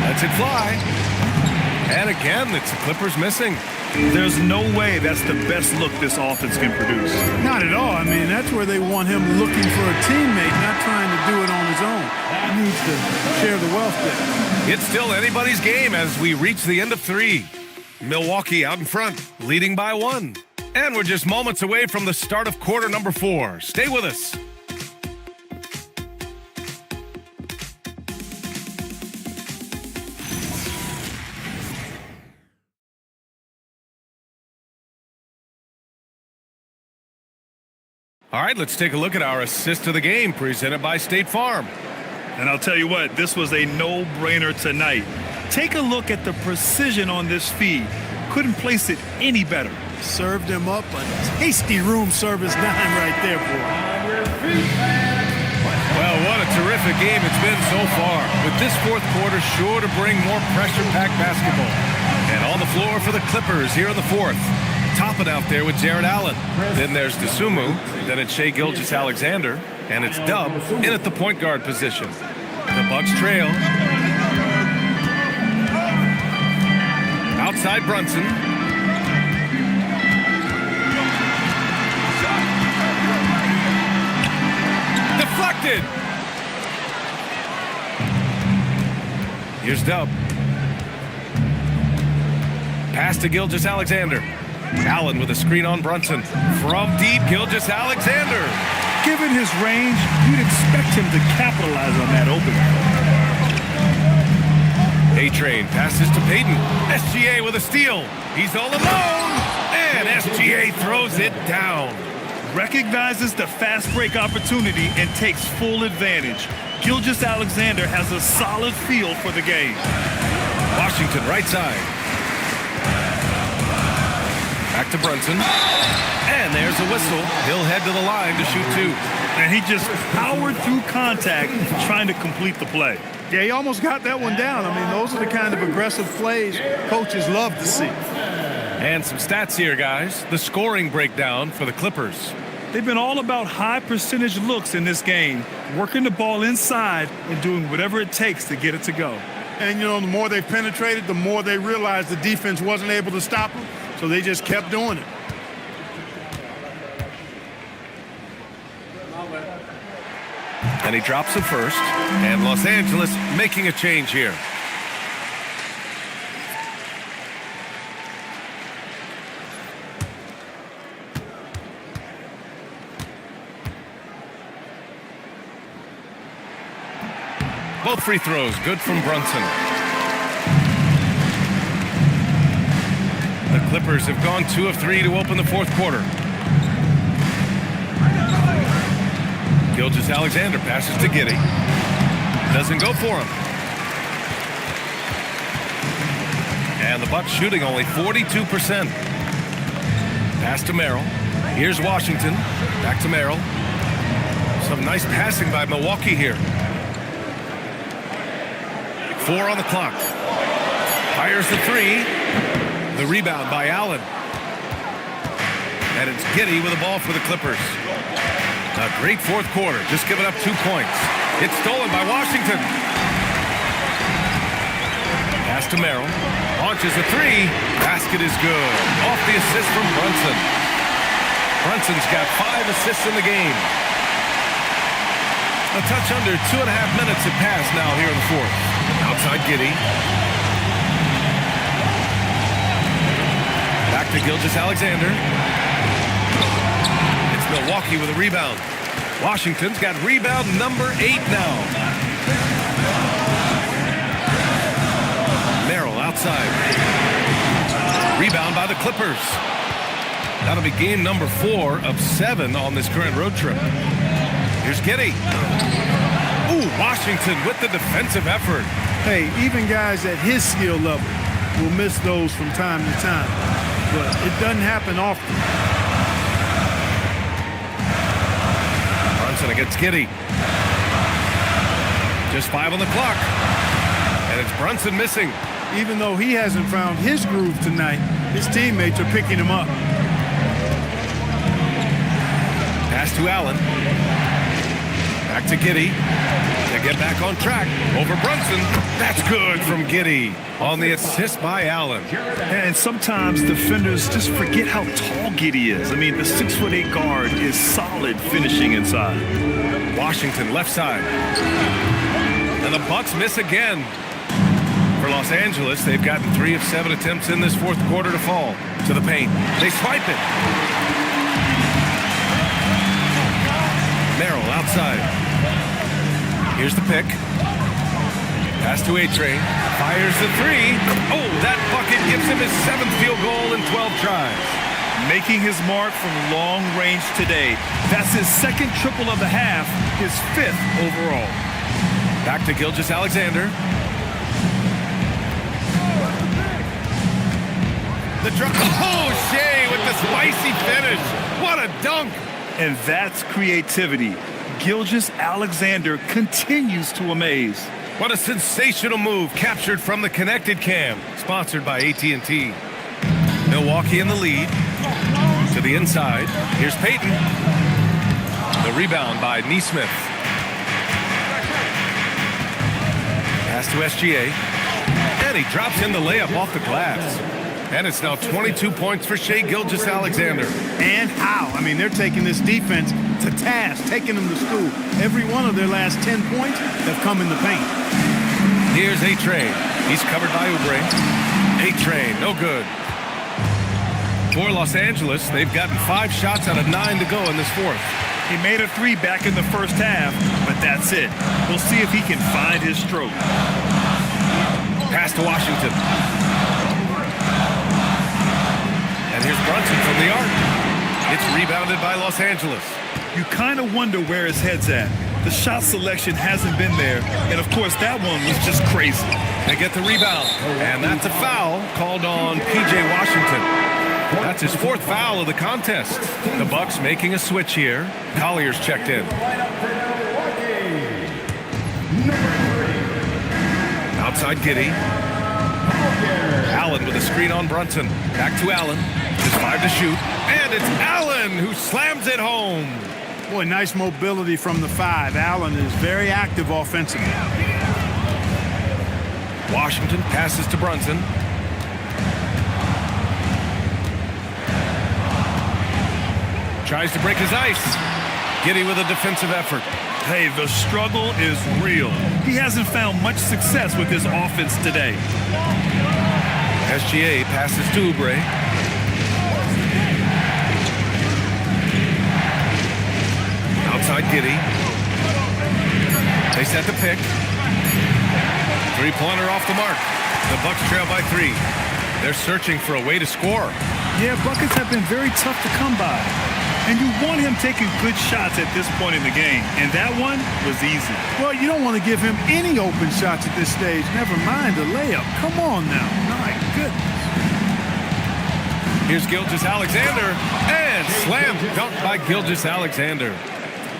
Lets it fly. And again, it's the Clippers missing. There's no way that's the best look this offense can produce. Not at all. I mean, that's where they want him looking for a teammate, not trying to do it on his own. He needs to share the wealth there. It's still anybody's game as we reach the end of 3. Milwaukee out in front, leading by 1. And we're just moments away from the start of quarter number 4. Stay with us. All right, let's take a look at our assist of the game presented by State Farm. And I'll tell you what, this was a no-brainer tonight. Take a look at the precision on this feed. Couldn't place it any better. Served him up a tasty room service dime right there, boy. Well, what a terrific game it's been so far. With this 4th quarter sure to bring more pressure-packed basketball. And on the floor for the Clippers here in the 4th. Toppin out there with Jared Allen. Then there's Dosunmu. Then it's Shai Gilgeous-Alexander. And it's Dub in at the point guard position. The Bucks trail. Outside Brunson. Deflected. Here's Dub. Pass to Gilgeous-Alexander. Allen with a screen on Brunson. From deep, Gilgeous-Alexander. Given his range, you'd expect him to capitalize on that opening. A-Train passes to Payton. SGA with a steal. He's all alone. And SGA throws it down. Recognizes the fast break opportunity and takes full advantage. Gilgeous-Alexander has a solid feel for the game. Washington right side. Back to Brunson. And there's a whistle. He'll head to the line to shoot 2. And he just powered through contact trying to complete the play. Yeah, he almost got that one down. I mean, those are the kind of aggressive plays coaches love to see. And some stats here, guys. The scoring breakdown for the Clippers. They've been all about high percentage looks in this game, working the ball inside and doing whatever it takes to get it to go. And, you know, the more they penetrated, the more they realized the defense wasn't able to stop them, so they just kept doing it. And he drops it first. And Los Angeles making a change here. Both free throws good from Brunson. The Clippers have gone 2 of 3 to open the 4th quarter. Gilgeous-Alexander passes to Giddey. Doesn't go for him. And the Bucks shooting only 42%. Pass to Merrill. Here's Washington. Back to Merrill. Some nice passing by Milwaukee here. 4 on the clock. Fires the 3. The rebound by Allen. And it's Giddey with the ball for the Clippers. A great 4th quarter, just giving up 2 points. It's stolen by Washington. Pass to Merrill. Launches a three. Basket is good. Off the assist from Brunson. Brunson's got 5 assists in the game. A touch under 2.5 minutes have passed now here in the fourth. Outside Giddey. Back to Gilgeous-Alexander. It's Milwaukee with a rebound. Washington's got rebound number 8 now. Merrill outside. Rebound by the Clippers. That'll be game number 4 of 7 on this current road trip. Here's Giddey. Ooh, Washington with the defensive effort. Hey, even guys at his skill level will miss those from time to time, but it doesn't happen often. Brunson against Giddey. Just 5 on the clock. And it's Brunson missing. Even though he hasn't found his groove tonight, his teammates are picking him up. Pass to Allen. Back to Giddey. To get back on track. Over Brunson. That's good from Giddey on the assist by Allen. And sometimes defenders just forget how tall Giddey is. I mean, the 6'8" guard is solid finishing inside. Washington left side. And the Bucks miss again. For Los Angeles, they've gotten 3 of 7 attempts in this fourth quarter to fall to the paint. They swipe it. Merrill outside. Here's the pick. Pass to A-Train. Fires the 3. Oh, that bucket gives him his 7th field goal in 12 tries. Making his mark from long range today. That's his 2nd triple of the half, his 5th overall. Back to Gilgeous-Alexander. The drop. Oh, Shea with the spicy finish. What a dunk. And that's creativity. Gilgeous-Alexander continues to amaze. What a sensational move captured from the connected cam. Sponsored by AT&T. Milwaukee in the lead. To the inside. Here's Payton. The rebound by Nesmith. Pass to SGA. And he drops in the layup off the glass. And it's now 22 points for Shai Gilgeous-Alexander. And how? I mean, they're taking this defense to task, taking them to school. Every one of their last 10 points have come in the paint. Here's A-Train. He's covered by Oubre. A-Train, no good. For Los Angeles, they've gotten 5 shots out of 9 to go in this fourth. He made a 3 back in the first half, but that's it. We'll see if he can find his stroke. Pass to Washington. And here's Brunson from the arc. It's rebounded by Los Angeles. You kind of wonder where his head's at. The shot selection hasn't been there, and of course that one was just crazy. They get the rebound, and that's a foul called on P.J. Washington. That's his 4th foul of the contest. The Bucks making a switch here. Collier's checked in. Outside Giddey. Allen with a screen on Brunson. Back to Allen. Just 5 to shoot. And it's Allen who slams it home. Boy, nice mobility from the 5. Allen is very active offensively. Washington passes to Brunson. Tries to break his ice. Giddey with a defensive effort. Hey, the struggle is real. He hasn't found much success with his offense today. SGA passes to Oubre. Outside Giddey. They set the pick. 3-pointer off the mark. The Bucks trail by 3. They're searching for a way to score. Yeah, buckets have been very tough to come by. And you want him taking good shots at this point in the game. And that one was easy. Well, you don't want to give him any open shots at this stage. Never mind a layup. Come on now. My goodness. Here's Gilgeous-Alexander. And slam dunk by Gilgeous-Alexander.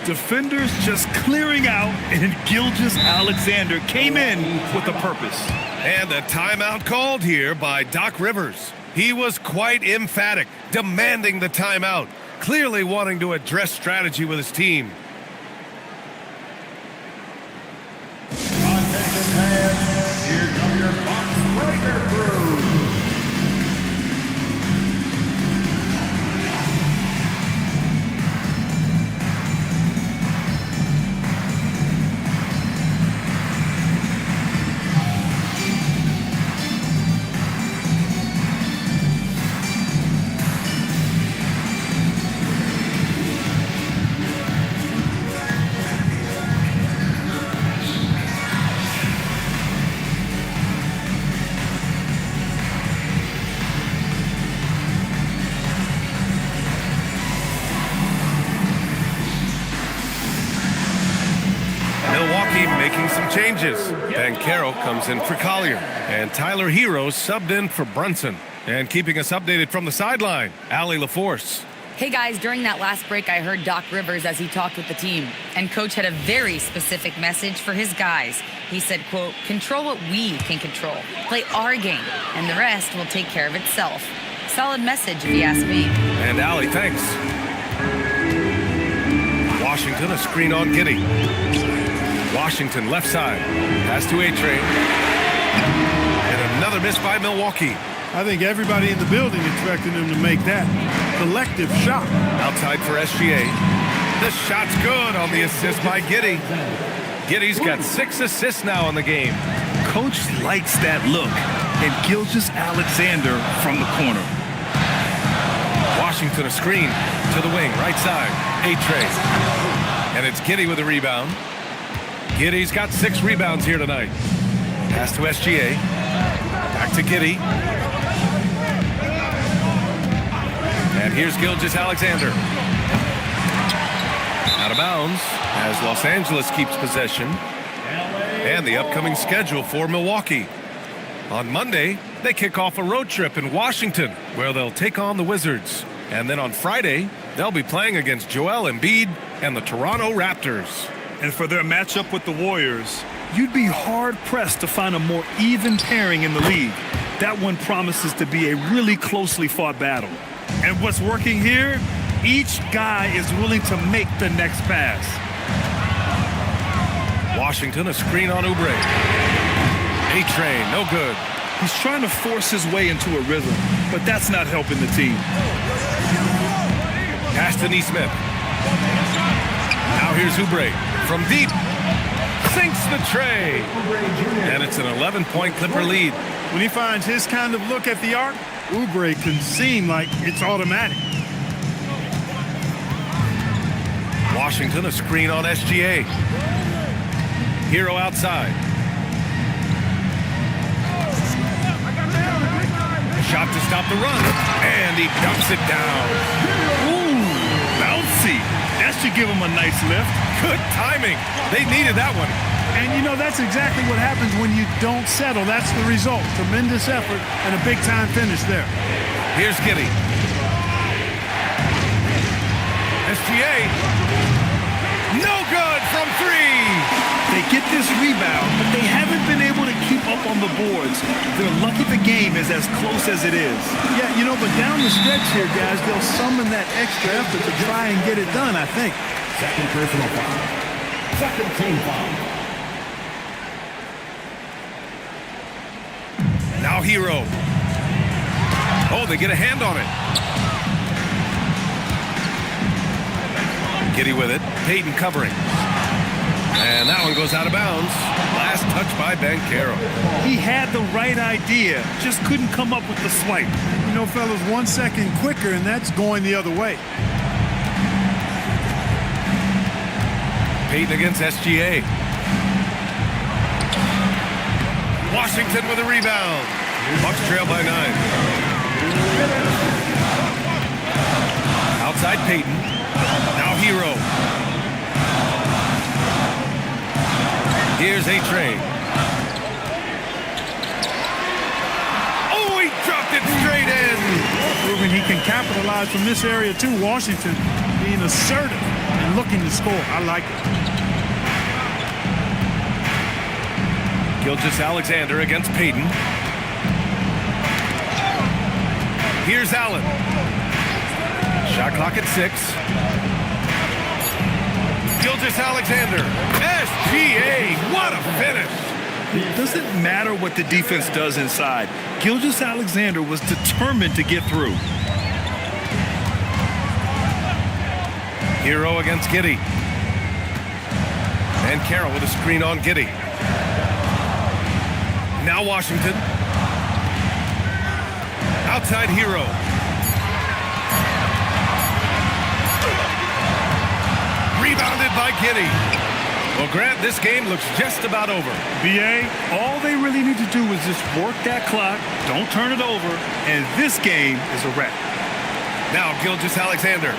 Defenders just clearing out, and Gilgeous-Alexander came in with a purpose. And a timeout called here by Doc Rivers. He was quite emphatic, demanding the timeout, clearly wanting to address strategy with his team. fans, here come your box breaker crew. Milwaukee making some changes. Bancaro comes in for Collier. And Tyler Hero subbed in for Brunson. And keeping us updated from the sideline, Allie LaForce. Hey guys, during that last break, I heard Doc Rivers as he talked with the team. And Coach had a very specific message for his guys. He said, quote, control what we can control. Play our game, and the rest will take care of itself. Solid message, if you ask me. And Allie, thanks. Washington, a screen on Giddy. Washington, left side. Pass to A-Train. And another miss by Milwaukee. I think everybody in the building expected him to make that collective shot. Outside for SGA. The shot's good on the assist by Giddy. Giddy's got 6 assists now in the game. Coach likes that look. And Gilgeous-Alexander from the corner. Washington, a screen to the wing, right side. A-Train. And it's Giddy with a rebound. Giddy's got 6 rebounds here tonight. Pass to SGA. Back to Giddy. And here's Gilgeous-Alexander. Out of bounds as Los Angeles keeps possession. And the upcoming schedule for Milwaukee. On Monday, they kick off a road trip in Washington, where they'll take on the Wizards. And then on Friday, they'll be playing against Joel Embiid and the Toronto Raptors. And for their matchup with the Warriors, you'd be hard-pressed to find a more even pairing in the league. That one promises to be a really closely fought battle. And what's working here? Each guy is willing to make the next pass. Washington, a screen on Oubre. A-Train, no good. He's trying to force his way into a rhythm, but that's not helping the team. Pass to Nesmith. Now here's Oubre from deep. Sinks the tray. And it's an 11-point Clipper lead. When he finds his kind of look at the arc, Oubre can seem like it's automatic. Washington, a screen on SGA. Hero outside. Shot to stop the run. And he dumps it down. Ooh, bouncy. That should give him a nice lift. Good timing. They needed that one. And, you know, that's exactly what happens when you don't settle. That's the result. Tremendous effort and a big-time finish there. Here's Giddy. SGA. No good from 3. They get this rebound, but they haven't been able to keep up on the boards. They're lucky the game is as close as it is. Yeah, you know, but down the stretch here, guys, they'll summon that extra effort to try and get it done, I think. Second personal foul. Second team foul. Now Hero. Oh, they get a hand on it. Giddy with it. Payton covering. And that one goes out of bounds. Last touch by Bancaro. He had the right idea, just couldn't come up with the swipe. You know, fellas, 1 second quicker, and that's going the other way. Payton against SGA. Washington with a rebound. Bucks trail by 9. Outside Payton. Now Hero. Here's A-Train. Oh, he dropped it straight in. Proving he can capitalize from this area too. Washington being assertive and looking to score. I like it. Gilgeous-Alexander against Payton. Here's Allen. Shot clock at 6. Gilgeous-Alexander. SGA. What a finish. It doesn't matter what the defense does inside. Gilgeous-Alexander was determined to get through. Hero against Giddey. And Carroll with a screen on Giddey. Now Washington. Outside Hero. Rebounded by Giddey. Well, Grant, this game looks just about over. BA, all they really need to do is just work that clock, don't turn it over, and this game is a wrap. Now Gilgeous-Alexander.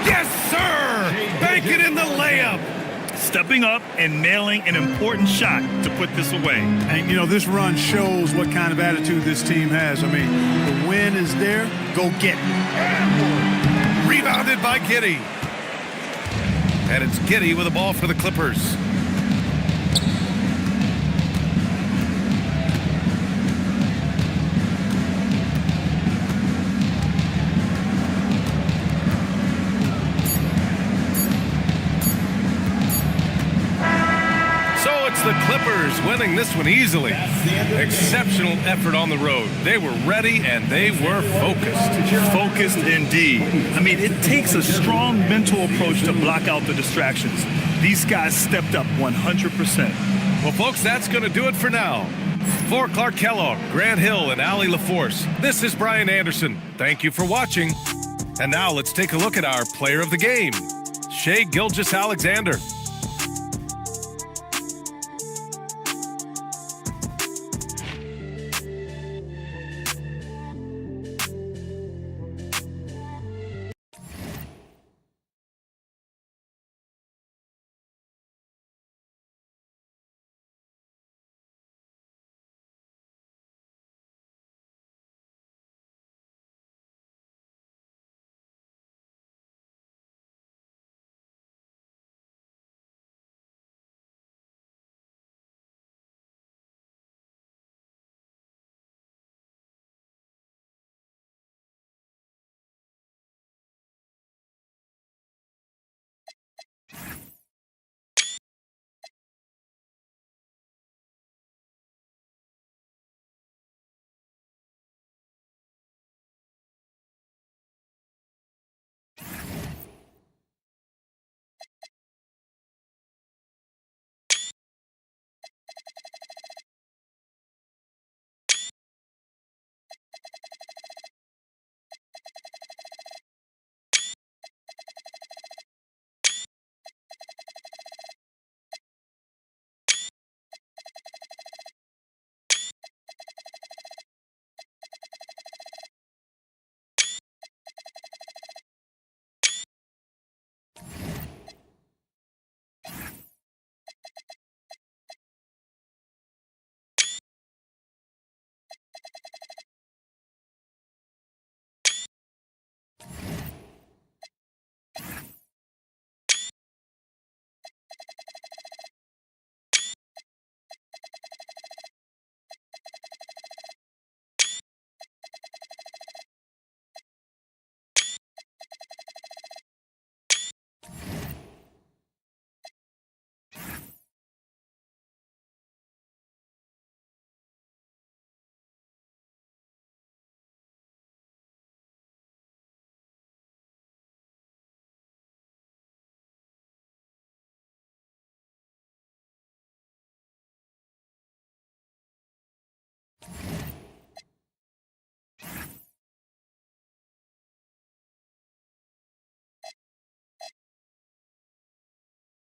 Yes, sir! Bank it in the layup. Stepping up and nailing an important shot to put this away. And, you know, this run shows what kind of attitude this team has. I mean, the win is there. Go get it. Rebounded by Giddey. And it's Giddey with the ball for the Clippers. The Clippers winning this one easily. Exceptional effort on the road. They were ready and they were focused. Focused indeed. I mean, it takes a strong mental approach to block out the distractions. These guys stepped up 100%. Well, folks, that's going to do it for now. For Clark Kellogg, Grant Hill, and Allie LaForce, this is Brian Anderson. Thank you for watching. And now let's take a look at our player of the game, Shai Gilgeous-Alexander.